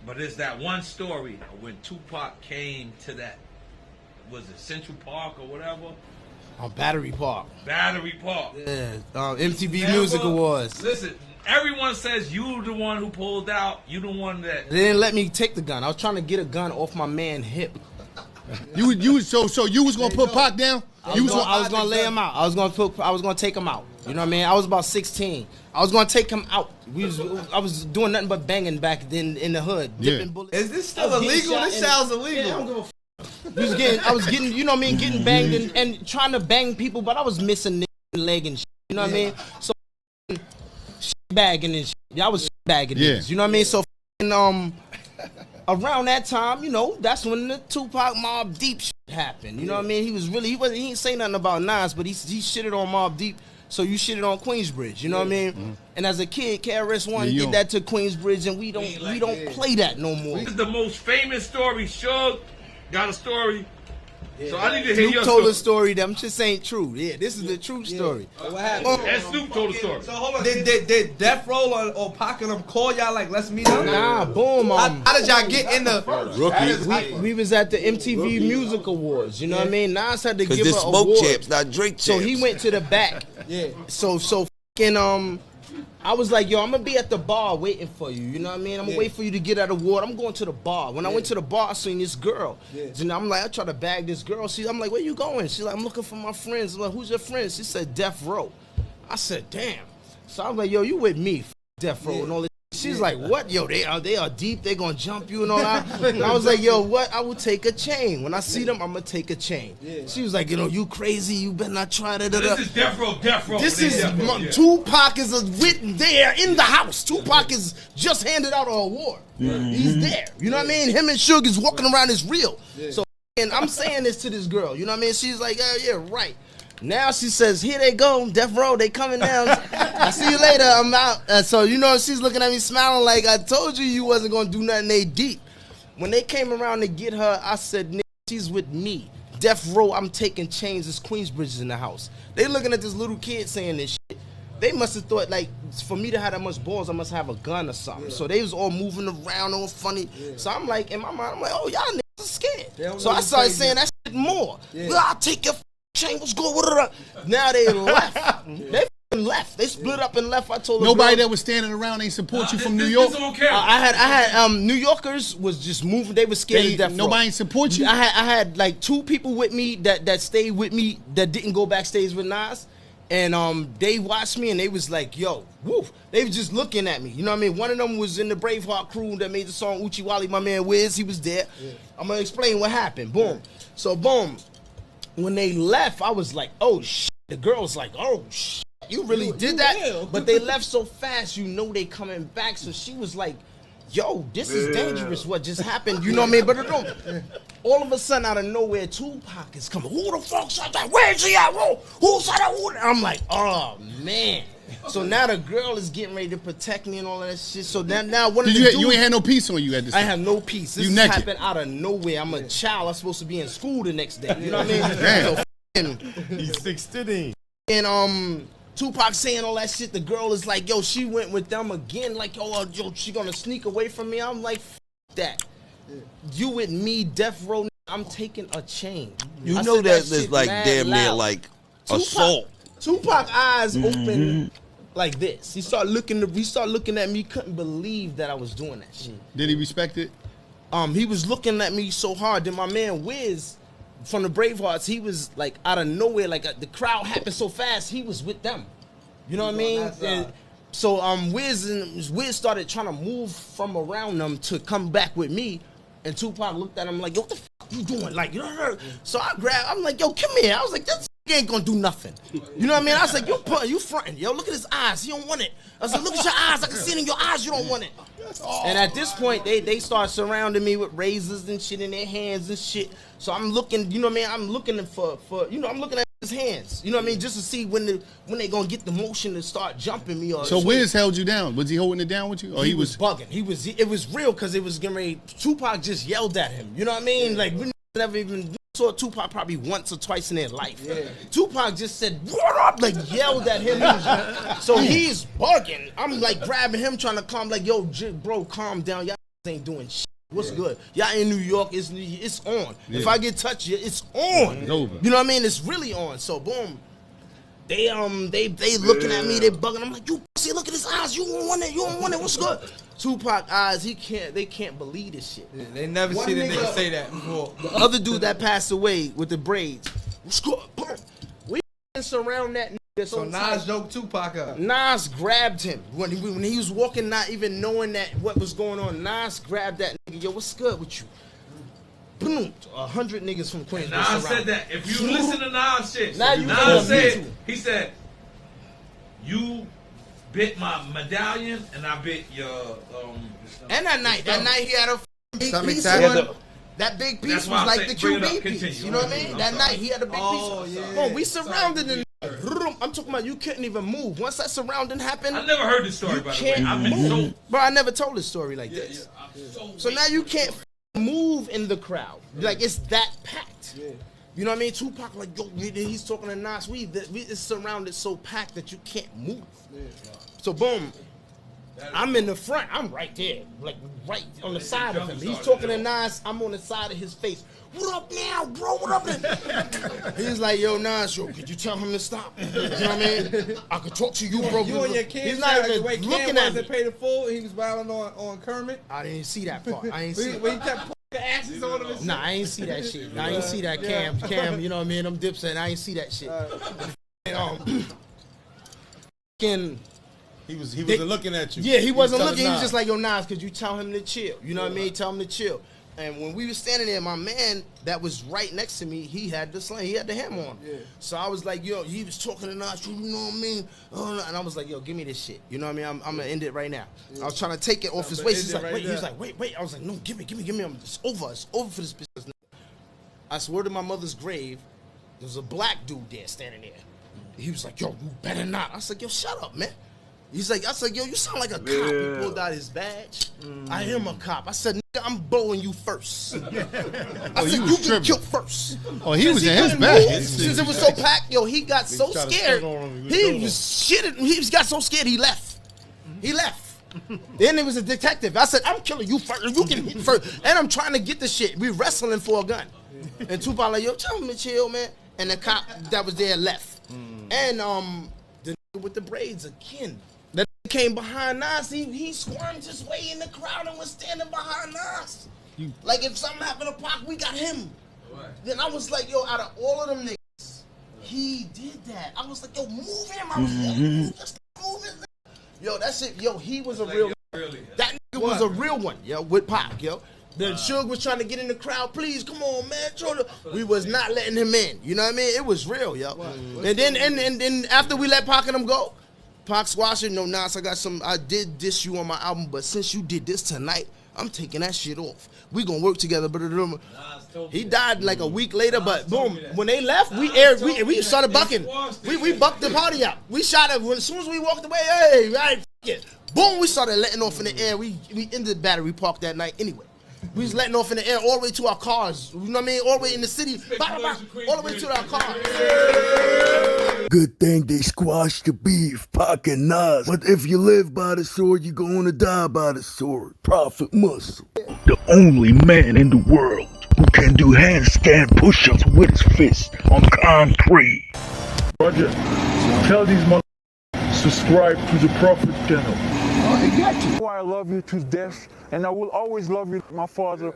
But there's that one story when Tupac came to that, was it Central Park or whatever? On Battery Park. Battery Park. Yeah, MTV Music Awards. Listen, everyone says you the one who pulled out. You the one that. They didn't let me take the gun. I was trying to get a gun off my man's hip. So you was gonna put Pac down? I was gonna lay him out. I was gonna take him out. You know what I mean? I was about 16. I was gonna take him out. I was doing nothing but banging back then in the hood, dipping bullets. Is this still illegal? This sounds illegal. Yeah, I don't give a I was getting, you know what I mean, getting banged and trying to bang people, but I was missing leg and shit, you know what I mean? So bagging and shit. I was bagging niggas, you know what I mean? So around that time, you know, that's when the Tupac Mobb Deep shit happened. You know what I mean? He ain't say nothing about Nas, but he shitted on Mobb Deep. So you shitted on Queensbridge, you know what I mean? Mm-hmm. And as a kid, KRS-One did that to Queensbridge, and we don't play that no more. This is the most famous story. Suge got a story. So I need to hear your Snoop told story. a story that just ain't true. Yeah, this is the true story. What happened? And Snoop told a story. So hold on. Did Death Row or Pac and them call y'all like, let's meet up? Nah, boom. How did y'all get in the rookie? We was at the MTV Music Awards. You know what I mean? Nas had to give her this an smoke award. champs, not drink champs. So he went to the back. Yeah. So fucking I was like, yo, I'm gonna be at the bar waiting for you. You know what I mean? I'm gonna wait for you to get that award. I'm going to the bar. When I went to the bar, I seen this girl. And I'm like, I try to bag this girl. I'm like, where you going? She's like, I'm looking for my friends. I'm like, who's your friends? She said, Death Row. I said, damn. So I was like, yo, you with me, Death Row and all this. She's like, what? Yo, they are deep. They gonna jump you and all that. And I was like, yo, what? I will take a chain. When I see them, I'm gonna take a chain. She was like, you know, you crazy. You better not try that. This is Death Row. This is Tupac is there in the house. Tupac is just handed out an award. He's there. You know what I mean? Him and Suge is walking around. It's real. So, and I'm saying this to this girl. You know what I mean? She's like, yeah, right. Now she says, here they go, Death Row, they coming down. I see you later, I'm out. So, you know, she's looking at me smiling like, I told you wasn't going to do nothing they deep. When they came around to get her, I said, nigga, she's with me. Death Row, I'm taking chains. There's Queensbridge is in the house. They looking at this little kid saying this shit. They must have thought, like, for me to have that much balls, I must have a gun or something. So they was all moving around, all funny. So I'm like, in my mind, I'm like, oh, y'all niggas are scared. So I started saying that shit more. Well, I'll take your chain, what's good with it? Now they left. They left. They split up and left. I told nobody that was standing around ain't support you from New York. I had New Yorkers was just moving. They were scared of Death Row. Nobody ain't support you. I had like 2 people with me that stayed with me that didn't go backstage with Nas, and they watched me and they was like, yo, woof. They was just looking at me. You know what I mean? One of them was in the Braveheart crew that made the song Uchi Wally. My man Wiz, he was there. I'm gonna explain what happened. Boom. So boom. When they left, I was like, oh, shit. The girl was like, oh, shit, you really did that? But they left so fast, you know they coming back. So she was like, yo, this is dangerous what just happened. You know what I mean? But all of a sudden, out of nowhere, Tupac is coming. Who the fuck said that? Where's he at? Who said that? I'm like, oh, man. So now the girl is getting ready to protect me and all that shit. So now one of the dudes, you ain't had no peace on you at this time. I have no peace. This happened out of nowhere. I'm a child. I'm supposed to be in school the next day. You know what I mean? Damn. So, he's 16. And Tupac saying all that shit. The girl is like, yo, she went with them again. Like, yo, she gonna sneak away from me. I'm like, f that. You with me, Death Row. I'm taking a chain. You know that's like damn near like assault. Tupac eyes open like this. He started looking at me. He couldn't believe that I was doing that shit. Did he respect it? He was looking at me so hard. Then my man Wiz from the Bravehearts, he was like out of nowhere, like the crowd happened so fast. He was with them. You know what I mean? And so Wiz started trying to move from around them to come back with me. And Tupac looked at him like, yo, what the fuck you doing? Like, you know, so I'm like, yo, come here. I was like, this ain't gonna do nothing. You know what I mean? I was like, you fronting. Yo, look at his eyes. He don't want it. I was like, look at your eyes. I can see it in your eyes. You don't want it. And at this point, they start surrounding me with razors and shit in their hands and shit. So I'm looking, you know what I mean? I'm looking for you know, I'm looking at his hands. You know what I mean? Just to see when they gonna get the motion to start jumping me. Or so Wiz held you down. Was he holding it down with you? Or he was bugging. It was real because it was getting ready. Tupac just yelled at him. You know what I mean? Like we never even saw Tupac probably once or twice in their life. Tupac just said, what up? Like yelled at him. So he's bugging. I'm like grabbing him, trying to calm, like, yo, bro, calm down. Y'all ain't doing shit. What's good? Y'all in New York, it's on. If I get touched, it's on. It's over. You know what I mean? It's really on. So boom. They looking at me, they bugging. I'm like, you see, look at his eyes. You don't want it. You don't want it. What's good? Tupac eyes, they can't believe this shit. Yeah, they never seen a nigga say that before. The other dude that passed away with the braids. What's good? We surround that nigga. So Nas joked Tupac up. Nas grabbed him when he was walking, not even knowing that what was going on. Nas grabbed that nigga. Yo, what's good with you? Boom, 100 niggas from Queens. Nas said that. If you listen to Nas shit, Now you Nas said, he said, you bit my medallion and I bit your And that night he had a big piece tattoo. on. That big piece That's was why I'm like saying- the bring it up, QB continue. piece. You know what I mean? I'm That sorry. night he had a big Oh, piece. yeah. Boom, we surrounded the nigga. I'm talking about you couldn't even move. Once that surrounding happened, I never heard this story, you by the way. can't I've been move. so... Bro, I never told a story like this. So now you can't move in the crowd. Like, it's that packed. You know what I mean? Tupac, like, yo, he's talking to Nas. It's surrounded so packed that you can't move. So boom, I'm in the front. I'm right there, like right on the side of him. He's talking to Nas. I'm on the side of his face. What up now, bro? What up? He's like, yo, Nas, yo, could you tell him to stop? You know what I mean? I could talk to you, bro. You and your kids. He's not even looking looking at at me. paid the full. He was wilding on Kermit. I didn't see that part. I ain't see When it. he kept putting ashes on him. Nah, I ain't see that shit. I ain't see that Cam, you know what I mean? I'm Dipset. I ain't see that shit. And, He wasn't looking at you. yeah, he wasn't telling looking. He was Nas. just like, yo, Nas, could you tell him to chill? You know what I mean? Tell him to chill. And when we were standing there, my man that was right next to me, he had the sling. He had the hammer on. Yeah. So I was like, yo, he was talking to Nas, you know what I mean? And I was like, yo, give me this shit. You know what I mean? I'm going to end it right now. I was trying to take it off his waist. He's like, wait. He was like, wait. I was like, no, give me. It's over. It's over for this business. I swear to my mother's grave, there was a black dude there standing there. He was like, yo, you better not. I was like, yo, shut up, man. He's like, I said, yo, you sound like a cop. He pulled out his badge. I am a cop. I said, nigga, I'm blowing you first. I said, you get killed first. Oh, he was Since in his couldn't bag. move, Since it was so packed, yo, he got so tried to scared. stun on him. He was shitting. He got so scared, he left. He left. Then there was a detective. I said, I'm killing you first. You can hit first. And I'm trying to get the shit. We wrestling for a gun. And Tupac like, yo, tell him to chill, man. And the cop that was there left. And the nigga with the braids again. That came behind Nas. He squirmed his way in the crowd and was standing behind Nas. Like if something happened to Pac, we got him. Then I was like, yo, out of all of them niggas, he did that. I was like, yo, move him. I was like, move his nigga. Yo, that shit, yo, he was a real. That nigga was a real one, yo, with Pac, yo. The Suge was trying to get in the crowd. Please, come on, man. We was not letting him in. You know what I mean? It was real, yo. And then after we let Pac and him go, Pac squashed it. No, Nas, I did diss you on my album, but since you did this tonight, I'm taking that shit off. We gonna work together. He died like a week later, but boom, when they left, we started bucking. We bucked the party out. We shot it. As soon as we walked away, hey, right, it. Boom, we started letting off in the air. We ended the battery park that night anyway. We was letting off in the air all the way to our cars. You know what I mean? All the way in the city. All the way to our cars. Good thing they squashed the beef, Pac and Nas. But if you live by the sword, you're gonna die by the sword. Prophet Muscle. The only man in the world who can do handstand push-ups with his fist on concrete. Roger, tell these mother subscribe to the Prophet channel. I love you to death, and I will always love you, my father.